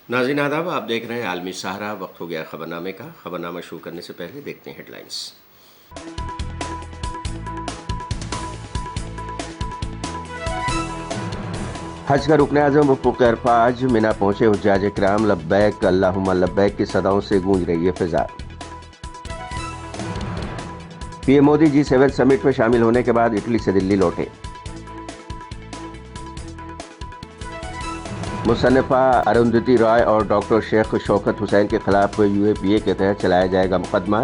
नाज़रीन आदाब, आप देख रहे हैं आलमी सहारा। वक्त हो गया खबरनामे का। खबरनामा शुरू करने से पहले देखते हैं हेडलाइंस। हज का रुकन आज़म वफ़ूक़ अरफ़ा आज मिना पहुंचे। हुज्जाज इकराम लब्बैक अल्लाहुम्मा लब्बैक की सदाओं से गूंज रही है फिजा। पीएम मोदी G7 समिट में शामिल होने के बाद इटली से दिल्ली लौटे। मुसन्निफा अरुंधति रॉय और डॉक्टर शेख शौकत हुसैन के खिलाफ UAPA के तहत चलाया जाएगा मुकदमा।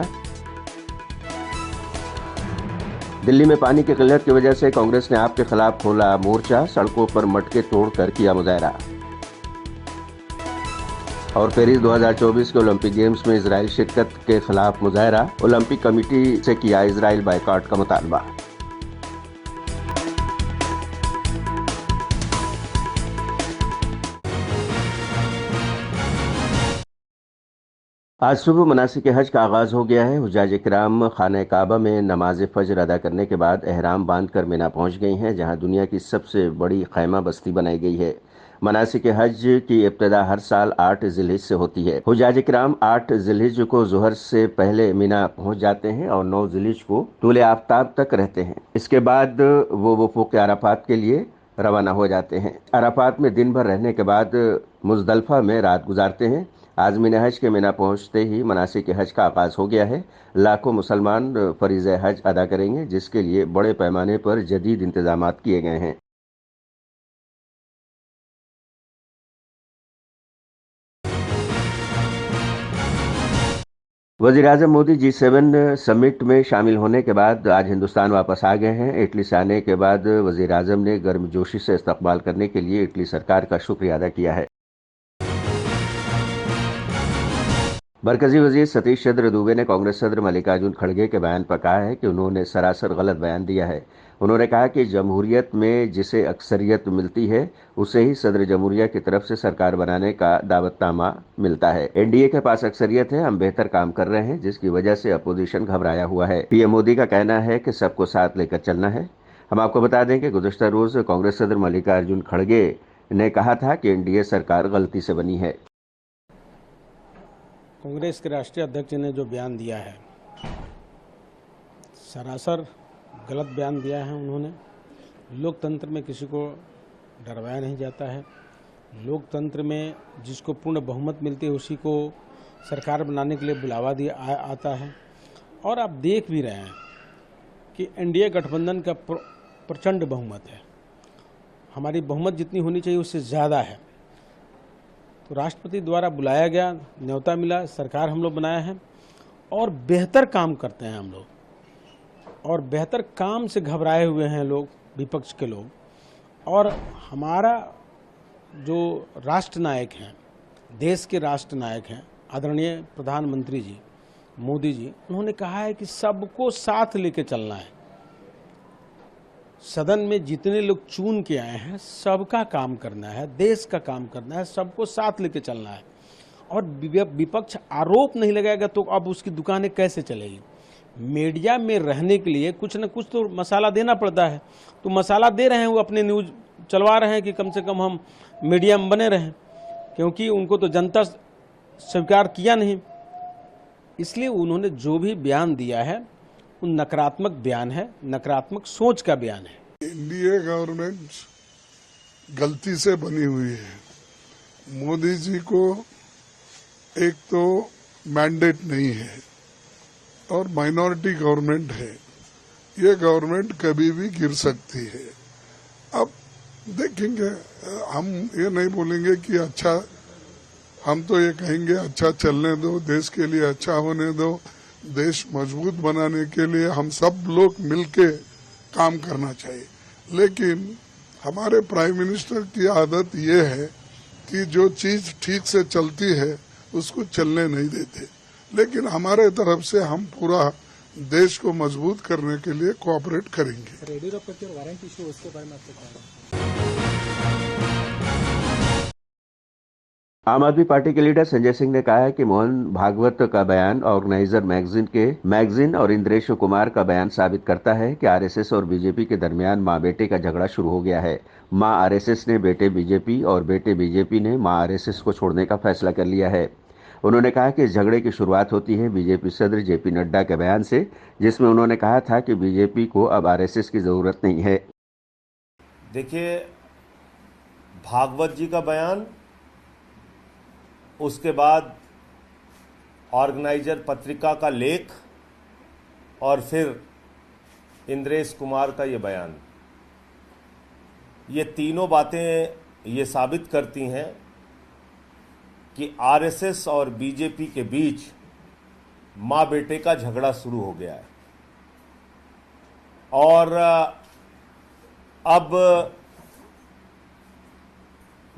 दिल्ली में पानी की किल्लत की वजह से कांग्रेस ने आप के खिलाफ खोला मोर्चा। सड़कों पर मटके तोड़कर किया मुजाहरा। और पेरिस 2024 के ओलंपिक गेम्स में इजराइल शिरकत के खिलाफ मुजाहरा। ओलंपिक कमेटी से किया इजराइल बायकॉट का मुतालबा। आज सुबह मनासिक हज का आगाज हो गया है। हुज्जाज इकराम खाने काबा में नमाज फजर अदा करने के बाद एहराम बांधकर मिना पहुंच गई हैं, जहां दुनिया की सबसे बड़ी खैमा बस्ती बनाई गई है। मनासिक हज की इब्तिदा हर साल 8 ज़िलहिज से होती है। हुज्जाज इकराम 8 ज़िलहिज को ज़ोहर से पहले मिना पहुंच जाते हैं और 9 ज़िलहिज को तूले आफ्ताब तक रहते हैं। इसके बाद वो वफ़ूक़ अराफात के लिए रवाना हो जाते हैं। अराफात में दिन भर रहने के बाद मुज़दलिफ़ा में रात गुजारते हैं। आज मिना हज के मिना पहुंचते ही मनासिक हज का आगाज हो गया है। लाखों मुसलमान फरीज़ हज अदा करेंगे, जिसके लिए बड़े पैमाने पर जदीद इंतजामात किए गए हैं। वज़ीर-ए-आज़म मोदी G7 समिट में शामिल होने के बाद आज हिंदुस्तान वापस आ गए हैं। इटली से आने के बाद वज़ीर-ए-आज़म ने गर्मजोशी से इस्तकबाल करने के लिए इटली सरकार का शुक्रिया अदा किया है। मरकजी वजीर सतीश चंद्र दूबे ने कांग्रेस सदर मल्लिकार्जुन खड़गे के बयान पर कहा है कि उन्होंने सरासर गलत बयान दिया है। उन्होंने कहा कि जमहूरियत में जिसे अक्सरियत मिलती है, उसे ही सदर जमहूरिया की तरफ से सरकार बनाने का दावतनामा मिलता है। एनडीए के पास अक्सरियत है, हम बेहतर काम कर रहे हैं, जिसकी वजह से अपोजिशन घबराया हुआ है। पीएम मोदी का कहना है कि सबको साथ लेकर चलना है। हम आपको बता दें कि गुज़श्ता रोज कांग्रेस सदर मल्लिकार्जुन खड़गे ने कहा था कि एनडीए सरकार गलती से बनी है। कांग्रेस के राष्ट्रीय अध्यक्ष ने जो बयान दिया है, सरासर गलत बयान दिया है। उन्होंने लोकतंत्र में किसी को डरवाया नहीं जाता है। लोकतंत्र में जिसको पूर्ण बहुमत मिलती है उसी को सरकार बनाने के लिए बुलावा दिया आता है। और आप देख भी रहे हैं कि एनडीए गठबंधन का प्रचंड बहुमत है। हमारी बहुमत जितनी होनी चाहिए उससे ज़्यादा है। तो राष्ट्रपति द्वारा बुलाया गया, न्योता मिला, सरकार हम लोग बनाया है और बेहतर काम करते हैं हम लोग। और बेहतर काम से घबराए हुए हैं लोग, विपक्ष के लोग। और हमारा जो राष्ट्र नायक हैं, देश के राष्ट्र नायक हैं, आदरणीय प्रधानमंत्री जी मोदी जी, उन्होंने कहा है कि सबको साथ लेके चलना है। सदन में जितने लोग चुन के आए हैं सबका काम करना है, देश का काम करना है, सबको साथ लेके चलना है। और विपक्ष आरोप नहीं लगाएगा तो अब उसकी दुकानें कैसे चलेगी। मीडिया में रहने के लिए कुछ न कुछ तो मसाला देना पड़ता है। तो मसाला दे रहे हैं, वो अपने न्यूज़ चलवा रहे हैं कि कम से कम हम मीडिया में बने रहें, क्योंकि उनको तो जनता स्वीकार किया नहीं। इसलिए उन्होंने जो भी बयान दिया है वो नकारात्मक बयान है, नकारात्मक सोच का बयान है। एनडीए गवर्नमेंट गलती से बनी हुई है। मोदी जी को एक तो मैंडेट नहीं है और माइनॉरिटी गवर्नमेंट है। ये गवर्नमेंट कभी भी गिर सकती है। अब देखेंगे, हम ये नहीं बोलेंगे कि अच्छा, हम तो ये कहेंगे अच्छा चलने दो, देश के लिए अच्छा होने दो। देश मजबूत बनाने के लिए हम सब लोग मिलके काम करना चाहिए। लेकिन हमारे प्राइम मिनिस्टर की आदत ये है कि जो चीज ठीक से चलती है उसको चलने नहीं देते। लेकिन हमारे तरफ से हम पूरा देश को मजबूत करने के लिए कोऑपरेट करेंगे। येडियुरप्पा के वारंट इशू, उसके बारे में आपसे आम आदमी पार्टी के लीडर संजय सिंह ने कहा है कि मोहन भागवत का बयान ऑर्गेनाइजर मैगजीन और इंद्रेश कुमार का बयान साबित करता है कि आरएसएस और बीजेपी के दरमियान मां बेटे का झगड़ा शुरू हो गया है। मां आरएसएस ने बेटे बीजेपी और बेटे बीजेपी ने मां आरएसएस को छोड़ने का फैसला कर लिया है। उन्होंने कहा कि इस झगड़े की शुरुआत होती है बीजेपी सदर जेपी नड्डा के बयान से, जिसमें उन्होंने कहा था कि बीजेपी को अब आरएसएस की जरूरत नहीं है। देखिए, भागवत जी का बयान, उसके बाद ऑर्गेनाइजर पत्रिका का लेख और फिर इंद्रेश कुमार का ये बयान, ये तीनों बातें ये साबित करती हैं कि आरएसएस और बीजेपी के बीच मां बेटे का झगड़ा शुरू हो गया है। और अब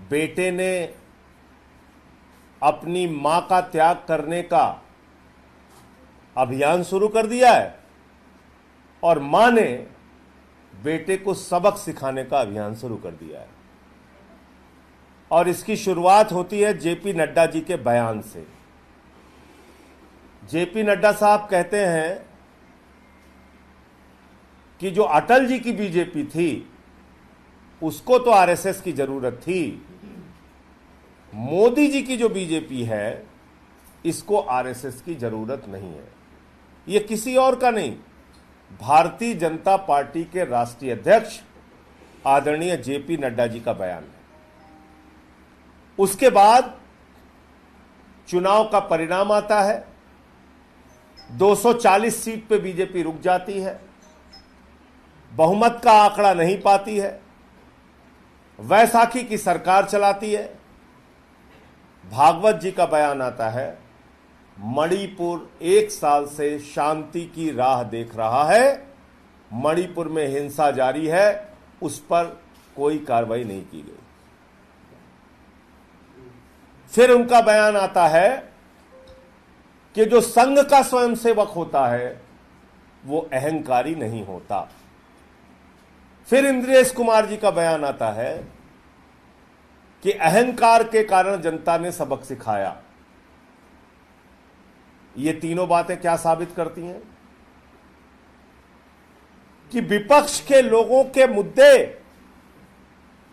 बेटे ने अपनी मां का त्याग करने का अभियान शुरू कर दिया है और मां ने बेटे को सबक सिखाने का अभियान शुरू कर दिया है। और इसकी शुरुआत होती है जेपी नड्डा जी के बयान से। जेपी नड्डा साहब कहते हैं कि जो अटल जी की बीजेपी थी उसको तो आरएसएस की जरूरत थी, मोदी जी की जो बीजेपी है इसको आरएसएस की जरूरत नहीं है। ये किसी और का नहीं, भारतीय जनता पार्टी के राष्ट्रीय अध्यक्ष आदरणीय जेपी नड्डा जी का बयान है। उसके बाद चुनाव का परिणाम आता है, 240 सीट पे बीजेपी रुक जाती है, बहुमत का आंकड़ा नहीं पाती है, वैसाखी की सरकार चलाती है। भागवत जी का बयान आता है, मणिपुर 1 साल से शांति की राह देख रहा है, मणिपुर में हिंसा जारी है, उस पर कोई कार्रवाई नहीं की गई। फिर उनका बयान आता है कि जो संघ का स्वयंसेवक होता है वो अहंकारी नहीं होता। फिर इंद्रेश कुमार जी का बयान आता है कि अहंकार के कारण जनता ने सबक सिखाया। ये तीनों बातें क्या साबित करती हैं कि विपक्ष के लोगों के मुद्दे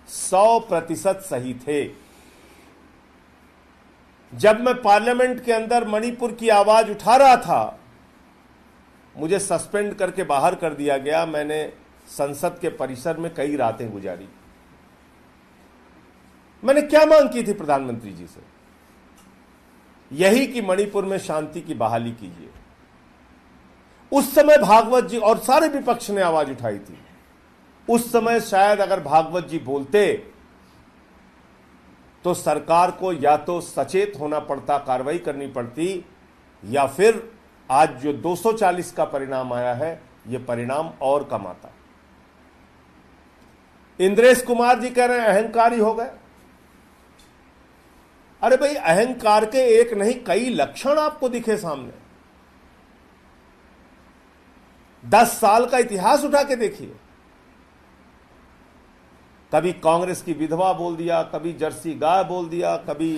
100% सही थे। जब मैं पार्लियामेंट के अंदर मणिपुर की आवाज उठा रहा था, मुझे सस्पेंड करके बाहर कर दिया गया। मैंने संसद के परिसर में कई रातें गुजारी। मैंने क्या मांग की थी प्रधानमंत्री जी से? यही कि मणिपुर में शांति की बहाली कीजिए। उस समय भागवत जी और सारे विपक्ष ने आवाज उठाई थी। उस समय शायद अगर भागवत जी बोलते तो सरकार को या तो सचेत होना पड़ता, कार्रवाई करनी पड़ती, या फिर आज जो 240 का परिणाम आया है यह परिणाम और कम आता। इंद्रेश कुमार जी कह रहे हैं अहंकारी हो गए। अरे भाई, अहंकार के एक नहीं कई लक्षण आपको दिखे सामने। 10 साल का इतिहास उठा के देखिए। कभी कांग्रेस की विधवा बोल दिया, कभी जर्सी गाय बोल दिया, कभी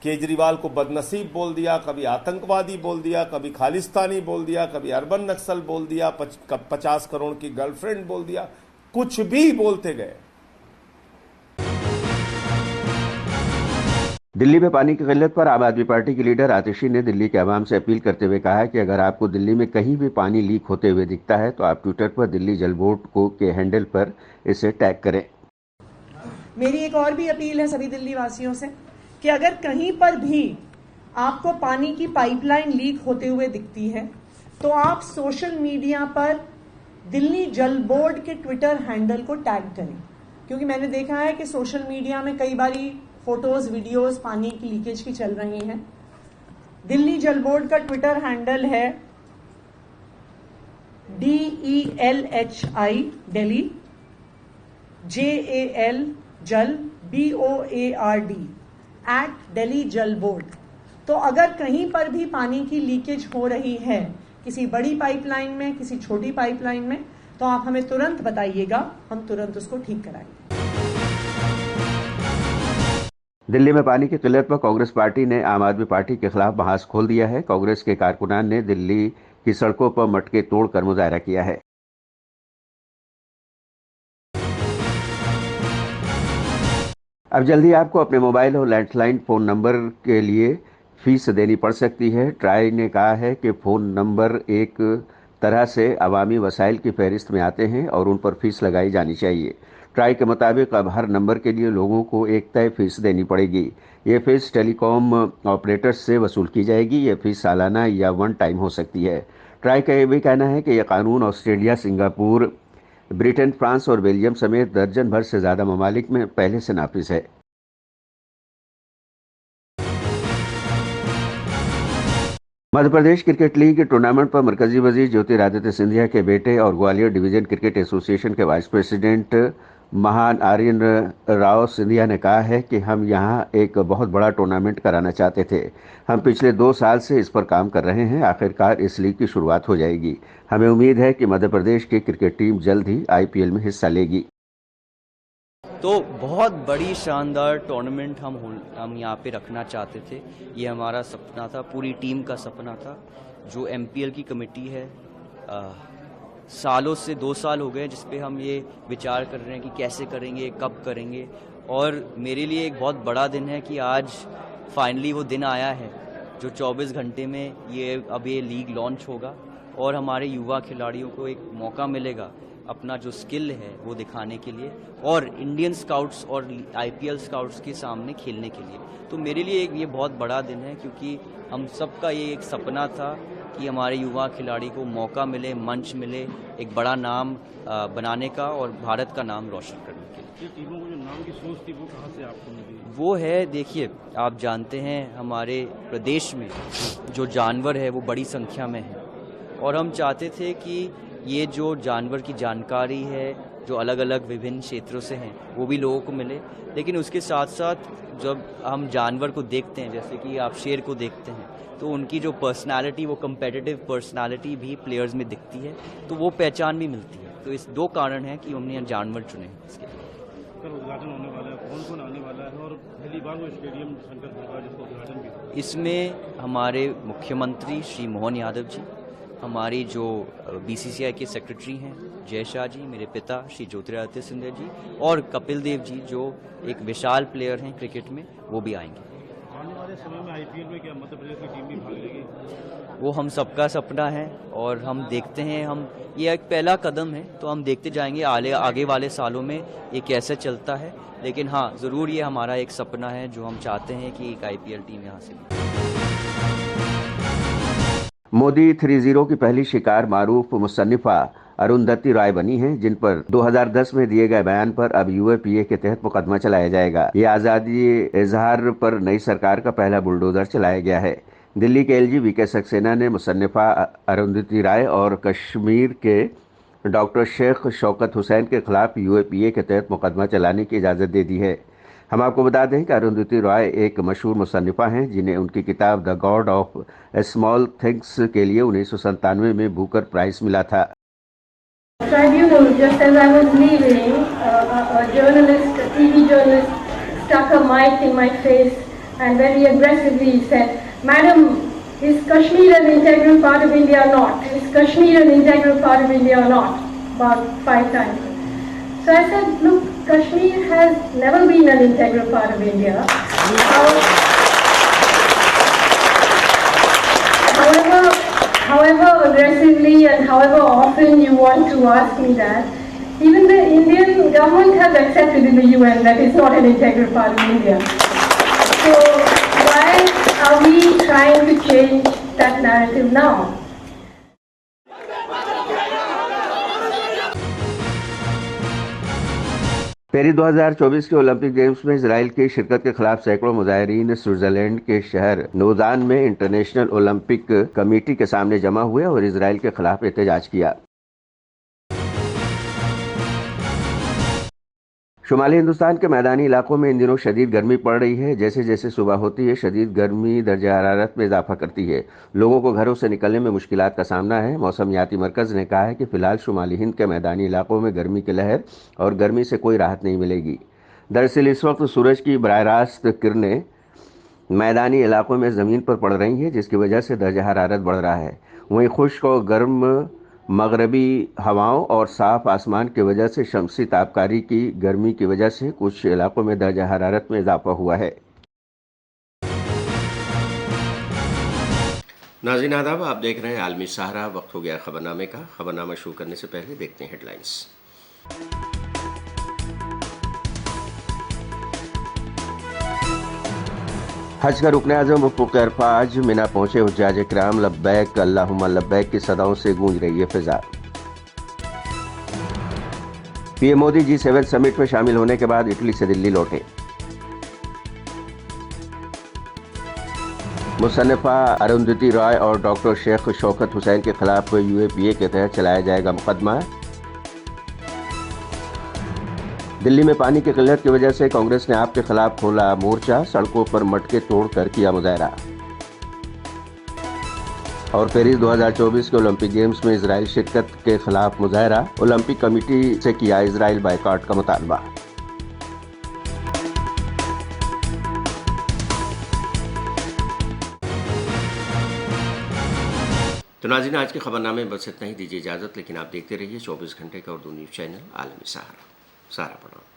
केजरीवाल को बदनसीब बोल दिया, कभी आतंकवादी बोल दिया, कभी खालिस्तानी बोल दिया, कभी अर्बन नक्सल बोल दिया, 50 करोड़ की गर्लफ्रेंड बोल दिया, कुछ भी बोलते गए। दिल्ली में पानी की किल्लत पर आम आदमी पार्टी के लीडर आतिशी ने दिल्ली के अवाम से अपील करते हुए कहा है कि अगर आपको दिल्ली में कहीं भी पानी लीक होते हुए दिखता है तो आप ट्विटर पर दिल्ली जल बोर्ड के हैंडल पर इसे टैग करें। मेरी एक और भी अपील है सभी दिल्ली वासियों से कि अगर कहीं पर भी आपको पानी की पाइपलाइन लीक होते हुए दिखती है तो आप सोशल मीडिया पर दिल्ली जल बोर्ड के ट्विटर हैंडल को टैग करें, क्योंकि मैंने देखा है कि सोशल मीडिया में कई बारी फोटोज वीडियोस पानी की लीकेज की चल रही हैं। दिल्ली जल बोर्ड का ट्विटर हैंडल है DELHI दिल्ली JAL जल BOARD @दिल्ली जल बोर्ड। तो अगर कहीं पर भी पानी की लीकेज हो रही है, किसी बड़ी पाइपलाइन में, किसी छोटी पाइपलाइन में, तो आप हमें तुरंत बताइएगा, हम तुरंत उसको ठीक कराएंगे। दिल्ली में पानी की किल्लत पर कांग्रेस पार्टी ने आम आदमी पार्टी के खिलाफ महाज खोल दिया है। कांग्रेस के कारकुनान ने दिल्ली की सड़कों पर मटके तोड़कर मुजाहरा किया है। अब जल्दी आपको अपने मोबाइल और लैंडलाइन फ़ोन नंबर के लिए फीस देनी पड़ सकती है। ट्राई ने कहा है कि फ़ोन नंबर एक तरह से अवामी वसाइल की फहरिस्त में आते हैं और उन पर फीस लगाई जानी चाहिए। ट्राई के मुताबिक अब हर नंबर के लिए लोगों को एक तय फीस देनी पड़ेगी। ये फीस टेलीकॉम ऑपरेटर्स से वसूल की जाएगी। ये फीस सालाना या वन टाइम हो सकती है। ट्राई का ये भी कहना है कि यह कानून ऑस्ट्रेलिया, सिंगापुर, ब्रिटेन, फ्रांस और बेल्जियम समेत दर्जन भर से ज़्यादा ममालिक में पहले से नाफिज है। Madhya Pradesh cricket league tournament पर मरकजी वजीर ज्योतिरादित्य सिंधिया के बेटे और ग्वालियर डिवीजन क्रिकेट एसोसिएशन के वाइस प्रेसिडेंट महान आर्यन राव सिंधिया ने कहा है कि हम यहां एक बहुत बड़ा टूर्नामेंट कराना चाहते थे। हम पिछले 2 साल से इस पर काम कर रहे हैं। आखिरकार इस लीग की शुरुआत हो जाएगी। हमें उम्मीद है कि मध्य प्रदेश की क्रिकेट टीम जल्द ही IPL में हिस्सा लेगी। तो बहुत बड़ी शानदार टूर्नामेंट हम यहाँ पे रखना चाहते थे। ये हमारा सपना था, पूरी टीम का सपना था। जो MPL की कमेटी है, सालों से 2 साल हो गए जिस पे हम ये विचार कर रहे हैं कि कैसे करेंगे, कब करेंगे। और मेरे लिए एक बहुत बड़ा दिन है कि आज फाइनली वो दिन आया है जो 24 घंटे में ये लीग लॉन्च होगा और हमारे युवा खिलाड़ियों को एक मौका मिलेगा अपना जो स्किल है वो दिखाने के लिए और इंडियन स्काउट्स और IPL स्काउट्स के सामने खेलने के लिए। तो मेरे लिए ये बहुत बड़ा दिन है क्योंकि हम सबका ये एक सपना था कि हमारे युवा खिलाड़ी को मौका मिले, मंच मिले, एक बड़ा नाम बनाने का और भारत का नाम रोशन करने के लिए। ये टीमों को जो नाम की सोच थी वो कहाँ से आपको मिली? वो है, देखिए आप जानते हैं हमारे प्रदेश में जो जानवर है वो बड़ी संख्या में है और हम चाहते थे कि ये जो जानवर की जानकारी है जो अलग अलग विभिन्न क्षेत्रों से हैं वो भी लोगों को मिले। लेकिन उसके साथ साथ जब हम जानवर को देखते हैं, जैसे कि आप शेर को देखते हैं, तो उनकी जो पर्सनालिटी, वो कम्पेटिटिव पर्सनालिटी भी प्लेयर्स में दिखती है, तो वो पहचान भी मिलती है। तो इस 2 कारण हैं कि हमने जानवर चुने हैं इसके लिए। कल उद्घाटन होने वाला है, कौन कौन आने वाला है और पहली बार वो स्टेडियम संकट होगा जिसका उद्घाटन भी होगा? इसमें हमारे मुख्यमंत्री श्री मोहन यादव जी, हमारी जो BCCI के सेक्रेटरी हैं जय शाह जी, मेरे पिता श्री ज्योतिरादित्य सिंधिया जी और कपिल देव जी जो एक विशाल प्लेयर हैं क्रिकेट में, वो भी आएंगे। आने वाले समय में IPL में क्या मध्य प्रदेश की टीम भी भाग लेगी? वो हम सबका सपना है और हम देखते हैं, हम ये एक पहला कदम है तो हम देखते जाएंगे आगे वाले सालों में ये कैसे चलता है। लेकिन हाँ, ज़रूर ये हमारा एक सपना है जो हम चाहते हैं कि एक IPL टीम यहाँ से। मोदी 3.0 की पहली शिकार मारूफ मुसन्निफा अरुंधति राय बनी हैं, जिन पर 2010 में दिए गए बयान पर अब UAPA के तहत मुकदमा चलाया जाएगा। ये आज़ादी इजहार पर नई सरकार का पहला बुलडोजर चलाया गया है। दिल्ली के LG VK सक्सेना ने मुसन्निफा अरुंधति राय और कश्मीर के डॉक्टर शेख शौकत हुसैन के खिलाफ UAPA के तहत मुकदमा चलाने की इजाज़त दे दी है। हम आपको बता दें कि अरुंधति रॉय एक मशहूर मुसन्निफा हैं जिन्हें उनकी किताब the God of small things के लिए 1997 में बुकर प्राइज मिला था। Tribunal, just as I was leaving, a journalist, a TV journalist, stuck a mic in my face and very aggressively said, "Madam, is Kashmir an integral part of India or not? Is Kashmir an integral part of India or not?" About 5 times. So I said, "Look, Kashmir has never been an integral part of India. However aggressively and however often you want to ask me that, even the Indian government has accepted in the UN that it's not an integral part of India. So why are we trying to change that narrative now?" Paris 2024 के Olympic games में Israel की शिरकत के खिलाफ सैकड़ों मुजाहिरीन Switzerland के शहर नोजान में इंटरनेशनल ओलंपिक कमेटी के सामने जमा हुए और इजराइल के खिलाफ एहतजाज किया। शुमाली हिंदुस्तान के मैदानी इलाकों में इन दिनों शदीद गर्मी पड़ रही है। जैसे जैसे सुबह होती है, शदीद गर्मी दर्जा हरारत में इजाफा करती है। लोगों को घरों से निकलने में मुश्किलात का सामना है। मौसमियाती मरकज़ ने कहा है कि फ़िलहाल शुमाली हिंद के मैदानी इलाकों में गर्मी की लहर और गर्मी से कोई राहत नहीं मिलेगी। दरअसल इस वक्त सूरज की बराह रास्त किरणें मैदानी इलाकों में ज़मीन पर पड़ रही हैं, जिसकी वजह से दर्जा हरारत बढ़ रहा है। वहीं खुश्क और गर्म मगरबी हवाओं और साफ आसमान की वजह से शमसी तापकारी की गर्मी की वजह से कुछ इलाकों में दर्जा हरारत में इजाफा हुआ है। नाज़रीन आदाब, आप देख रहे हैं आलमी सहारा। वक्त हो गया खबरनामे का। खबरनामा शुरू करने से पहले देखते हैं हेडलाइंस। हज का रुकन आज़म मुफ्त अरफा आज मिना पहुंचे हुज्जाज इकराम। लब्बैक अल्लाहुम्मा लब्बैक की सदाओं से गूंज रही है फिजा। पीएम मोदी G7 समिट में शामिल होने के बाद इटली से दिल्ली लौटे। मुसन्निफा अरुंधति रॉय और डॉक्टर शेख शौकत हुसैन के खिलाफ UAPA के तहत चलाया जाएगा मुकदमा। दिल्ली में पानी की किल्लत की वजह से कांग्रेस ने आपके खिलाफ खोला मोर्चा। सड़कों पर मटके तोड़कर किया मुजाहरा। और पेरिस 2024 के ओलंपिक गेम्स में इजराइल शिरकत के खिलाफ मुजाहरा। ओलंपिक कमेटी से किया इजराइल बायकॉट का मुतालबा। तो नाज़रीन, आज के खबरनामे में बस इतना ही। दीजिए इजाजत, लेकिन आप देखते रहिए 24 घंटे का उर्दू न्यूज़ चैनल आलमी सहारा। सारा प्रणाम।